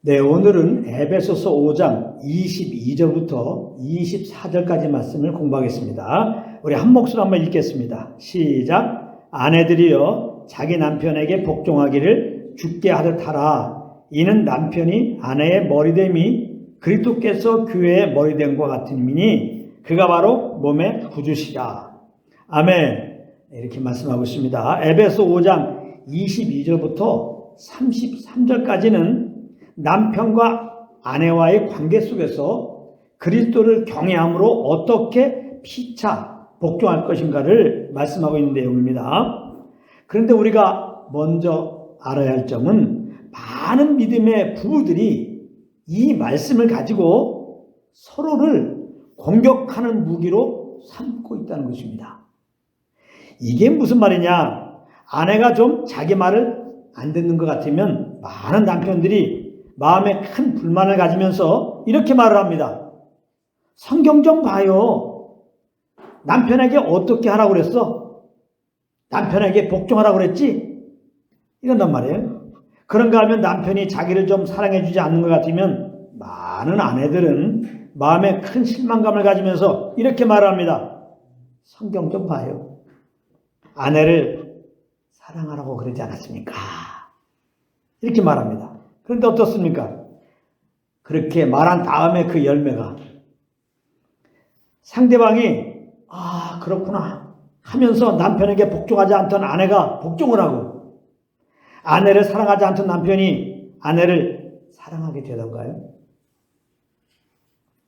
네, 오늘은 에베소서 5장 22절부터 24절까지 말씀을 공부하겠습니다. 우리 한 목소리 한번 읽겠습니다. 시작. 아내들이여 자기 남편에게 복종하기를 주께 하듯 하라. 이는 남편이 아내의 머리됨이 그리스도께서 교회의 머리됨과 같음이니 그가 바로 몸의 구주시라. 아멘. 이렇게 말씀하고 있습니다. 에베소 5장 22절부터 33절까지는 남편과 아내와의 관계 속에서 그리스도를 경외함으로 어떻게 피차 복종할 것인가를 말씀하고 있는 내용입니다. 그런데 우리가 먼저 알아야 할 점은 많은 믿음의 부부들이 이 말씀을 가지고 서로를 공격하는 무기로 삼고 있다는 것입니다. 이게 무슨 말이냐? 아내가 좀 자기 말을 안 듣는 것 같으면 많은 남편들이 마음에 큰 불만을 가지면서 이렇게 말을 합니다. 성경 좀 봐요. 남편에게 어떻게 하라고 그랬어? 남편에게 복종하라고 그랬지? 이런단 말이에요. 그런가 하면 남편이 자기를 좀 사랑해 주지 않는 것 같으면 많은 아내들은 마음에 큰 실망감을 가지면서 이렇게 말을 합니다. 성경 좀 봐요. 아내를 사랑하라고 그러지 않았습니까? 이렇게 말합니다. 그런데 어떻습니까? 그렇게 말한 다음에 그 열매가 상대방이 그렇구나 하면서 남편에게 복종하지 않던 아내가 복종을 하고 아내를 사랑하지 않던 남편이 아내를 사랑하게 되던가요?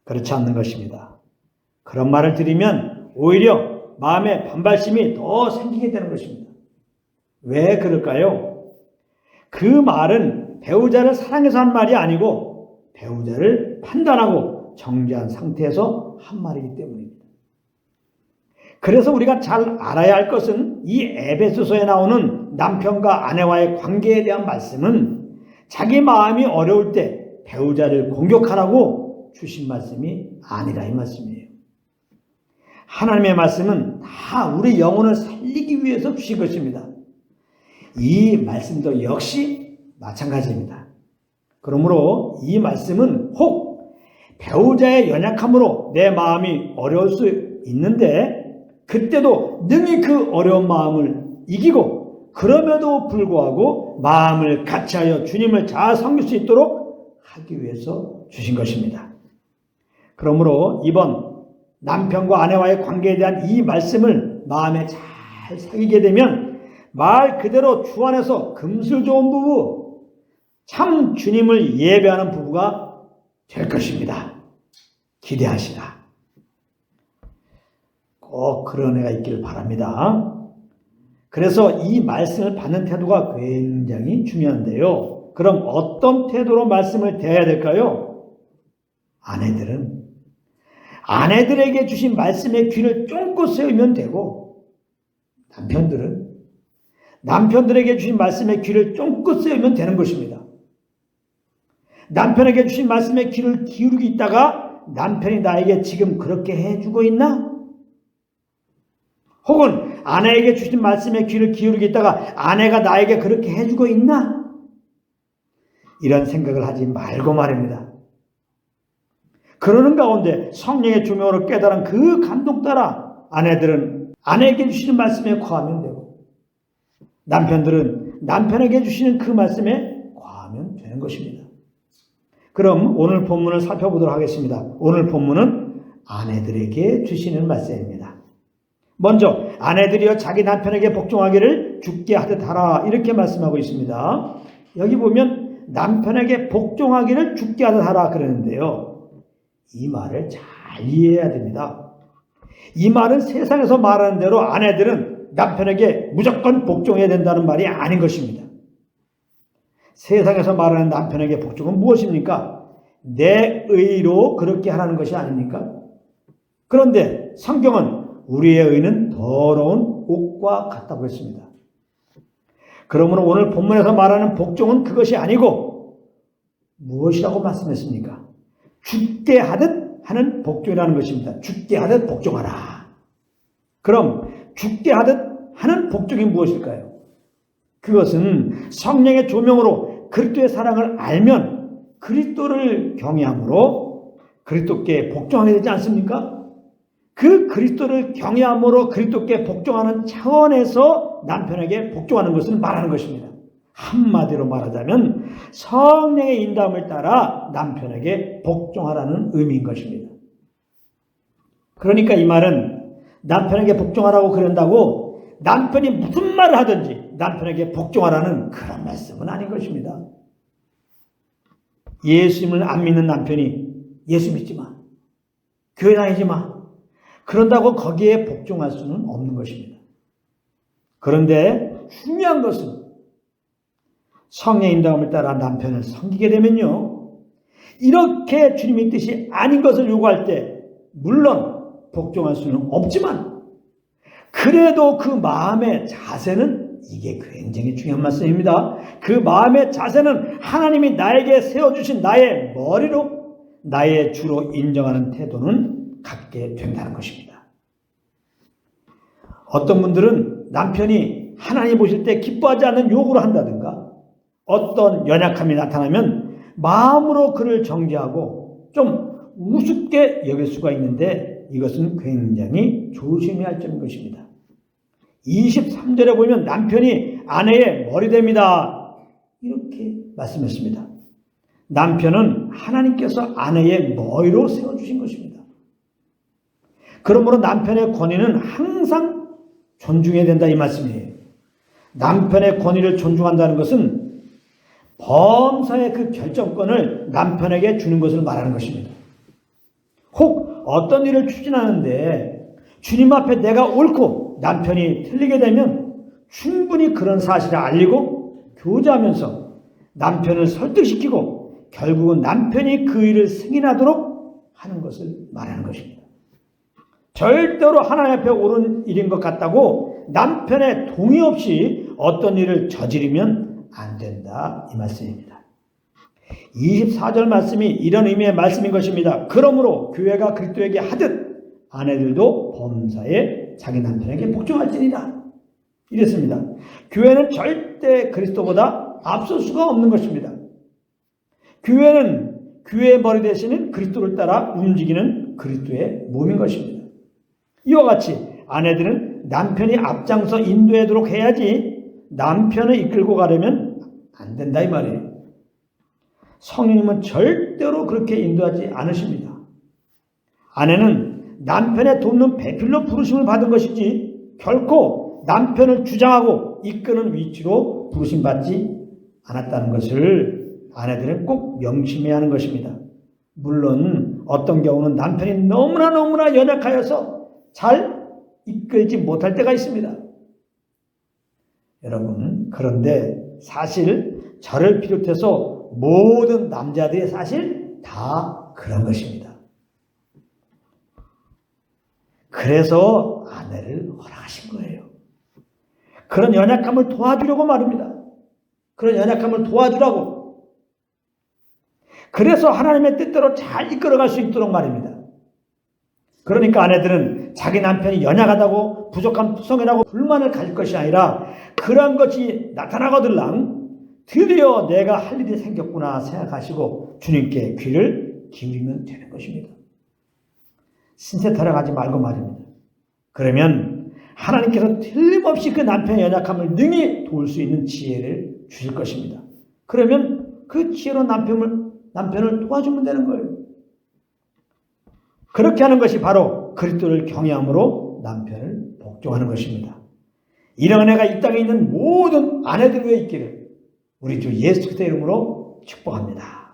그렇지 않는 것입니다. 그런 말을 들으면 오히려 마음에 반발심이 더 생기게 되는 것입니다. 왜 그럴까요? 그 말은 배우자를 사랑해서 한 말이 아니고 배우자를 판단하고 정죄한 상태에서 한 말이기 때문입니다. 그래서 우리가 잘 알아야 할 것은 이 에베소서에 나오는 남편과 아내와의 관계에 대한 말씀은 자기 마음이 어려울 때 배우자를 공격하라고 주신 말씀이 아니라 이 말씀이에요. 하나님의 말씀은 다 우리 영혼을 살리기 위해서 주신 것입니다. 이 말씀도 역시 마찬가지입니다. 그러므로 이 말씀은 혹 배우자의 연약함으로 내 마음이 어려울 수 있는데 그때도 능히 그 어려운 마음을 이기고 그럼에도 불구하고 마음을 같이하여 주님을 잘 섬길 수 있도록 하기 위해서 주신 것입니다. 그러므로 이번 남편과 아내와의 관계에 대한 이 말씀을 마음에 잘 새기게 되면 말 그대로 주 안에서 금슬 좋은 부부, 참 주님을 예배하는 부부가 될 것입니다. 기대하시라. 꼭 그런 애가 있기를 바랍니다. 그래서 이 말씀을 받는 태도가 굉장히 중요한데요. 그럼 어떤 태도로 말씀을 대해야 될까요? 아내들에게 주신 말씀의 귀를 쫑긋 세우면 되고 남편들에게 주신 말씀의 귀를 쫑긋 세우면 되는 것입니다. 남편에게 주신 말씀의 귀를 기울이고 있다가 남편이 나에게 지금 그렇게 해주고 있나? 혹은 아내에게 주신 말씀의 귀를 기울이고 있다가 아내가 나에게 그렇게 해주고 있나? 이런 생각을 하지 말고 말입니다. 그러는 가운데 성령의 조명으로 깨달은 그 감동 따라 아내들은 아내에게 주시는 말씀에 거하면 되고 남편들은 남편에게 주시는 그 말씀에 거하면 되는 것입니다. 그럼 오늘 본문을 살펴보도록 하겠습니다. 오늘 본문은 아내들에게 주시는 말씀입니다. 먼저 아내들이여 자기 남편에게 복종하기를 주께 하듯 하라 이렇게 말씀하고 있습니다. 여기 보면 남편에게 복종하기를 주께 하듯 하라 그러는데요. 이 말을 잘 이해해야 됩니다. 이 말은 세상에서 말하는 대로 아내들은 남편에게 무조건 복종해야 된다는 말이 아닌 것입니다. 세상에서 말하는 남편에게 복종은 무엇입니까? 내 의로 그렇게 하라는 것이 아닙니까? 그런데 성경은 우리의 의는 더러운 옷과 같다고 했습니다. 그러므로 오늘 본문에서 말하는 복종은 그것이 아니고 무엇이라고 말씀했습니까? 죽게 하듯 하는 복종이라는 것입니다. 죽게 하듯 복종하라. 그럼 죽게 하듯 하는 복종이 무엇일까요? 그것은 성령의 조명으로 그리스도의 사랑을 알면 그리스도를 경외함으로 그리스도께 복종하게 되지 않습니까? 그 그리스도를 경외함으로 그리스도께 복종하는 차원에서 남편에게 복종하는 것을 말하는 것입니다. 한마디로 말하자면 성령의 인도함을 따라 남편에게 복종하라는 의미인 것입니다. 그러니까 이 말은 남편에게 복종하라고 그런다고 남편이 무슨 말을 하든지 남편에게 복종하라는 그런 말씀은 아닌 것입니다. 예수님을 안 믿는 남편이 예수 믿지 마, 교회 다니지 마, 그런다고 거기에 복종할 수는 없는 것입니다. 그런데 중요한 것은 성령의 인도함을 따라 남편을 섬기게 되면요, 이렇게 주님의 뜻이 아닌 것을 요구할 때 물론 복종할 수는 없지만 그래도 그 마음의 자세는, 이게 굉장히 중요한 말씀입니다. 그 마음의 자세는 하나님이 나에게 세워주신 나의 머리로, 나의 주로 인정하는 태도는 갖게 된다는 것입니다. 어떤 분들은 남편이 하나님 보실 때 기뻐하지 않는 요구를 한다든가 어떤 연약함이 나타나면 마음으로 그를 정죄하고 좀 우습게 여길 수가 있는데 이것은 굉장히 조심해야 할 점인 것입니다. 23절에 보면 남편이 아내의 머리됩니다, 이렇게 말씀했습니다. 남편은 하나님께서 아내의 머리로 세워주신 것입니다. 그러므로 남편의 권위는 항상 존중해야 된다, 이 말씀이에요. 남편의 권위를 존중한다는 것은 범사의 그 결정권을 남편에게 주는 것을 말하는 것입니다. 혹 어떤 일을 추진하는데 주님 앞에 내가 옳고 남편이 틀리게 되면 충분히 그런 사실을 알리고 교제하면서 남편을 설득시키고 결국은 남편이 그 일을 승인하도록 하는 것을 말하는 것입니다. 절대로 하나님 앞에 옳은 일인 것 같다고 남편의 동의 없이 어떤 일을 저지르면 안 된다, 이 말씀입니다. 24절 말씀이 이런 의미의 말씀인 것입니다. 그러므로 교회가 그리스도에게 하듯 아내들도 범사에 자기 남편에게 복종할지니라, 이랬습니다. 교회는 절대 그리스도보다 앞설 수가 없는 것입니다. 교회는 교회의 머리 대신은 그리스도를 따라 움직이는 그리스도의 몸인 것입니다. 이와 같이 아내들은 남편이 앞장서 인도하도록 해야지 남편을 이끌고 가려면 안 된다, 이 말이에요. 성령님은 절대로 그렇게 인도하지 않으십니다. 아내는 남편의 돕는 배필로 부르심을 받은 것이지 결코 남편을 주장하고 이끄는 위치로 부르심받지 않았다는 것을 아내들은 꼭 명심해야 하는 것입니다. 물론 어떤 경우는 남편이 너무나 연약하여서 잘 이끌지 못할 때가 있습니다. 여러분, 그런데 사실 저를 비롯해서 모든 남자들이 사실 다 그런 것입니다. 그래서 아내를 허락하신 거예요. 그런 연약함을 도와주려고 말입니다. 그런 연약함을 도와주라고. 그래서 하나님의 뜻대로 잘 이끌어갈 수 있도록 말입니다. 그러니까 아내들은 자기 남편이 연약하다고 부족한 부성이라고 불만을 가질 것이 아니라 그런 것이 나타나거들랑 드디어 내가 할 일이 생겼구나 생각하시고 주님께 귀를 기울이면 되는 것입니다. 신세 타령하지 말고 말입니다. 그러면 하나님께서 틀림없이 그 남편의 연약함을 능히 도울 수 있는 지혜를 주실 것입니다. 그러면 그 지혜로 남편을 도와주면 되는 거예요. 그렇게 하는 것이 바로 그리스도를 경외함으로 남편을 복종하는 것입니다. 이런 은혜가 이 땅에 있는 모든 아내들 위에 있기를 우리 주 예수 그리스도의 이름으로 축복합니다.